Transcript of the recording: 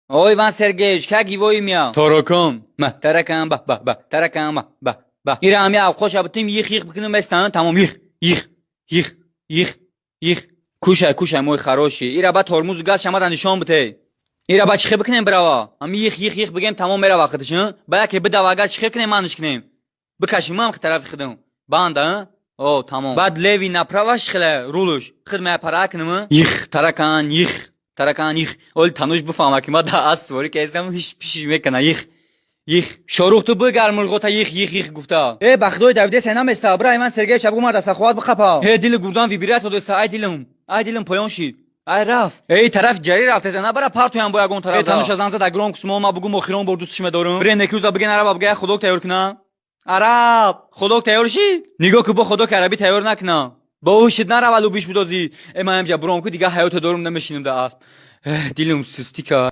ой Иван Сергеевич, как его имя? Таракан. Таракан, таракан, Ира амя خوش ابتیم یخ بکنیم استان تمام یخ کوشای موی خراشی ایرا با ترمز گاز شما نشان بده ایرا با چخه بکنیم براوا ام یخ بگیم تمام میرا وقتش باید که بده واگر چخه کنیم مانش کنیم بکشیم هم طرف خودم باندا او تمام بعد لوی направо خله رولش خدمه پرا کنیم یخ ترکان اول تنوش بفهمم که ما دا اسوری که اسم هیچ پیش میکنه یخ شاروخ تو بگر مرغوتا یخ گفتا بخدوی داوید سنام استابرا ایمان سرگی چابگو مرد از خواهد بخپا دل گردان ویبریات و دست ای دلم پایان شید ای رفت طرف جری رفت زنا برا پارتو هم باید اون طرف تنوش از انزا دگرام کسمو ما بگو مخیرون بردوسش میدارم برین نکروزا بگن عرب بگه خودک تیار کنه عرب خودک تیار شی نگاه که با خودک عربی تیار نکنه باوشید نرو ولو بیش بدازی من امجا برام کو دیگه حیات دارم نمیشینم ده است دیلم سستی که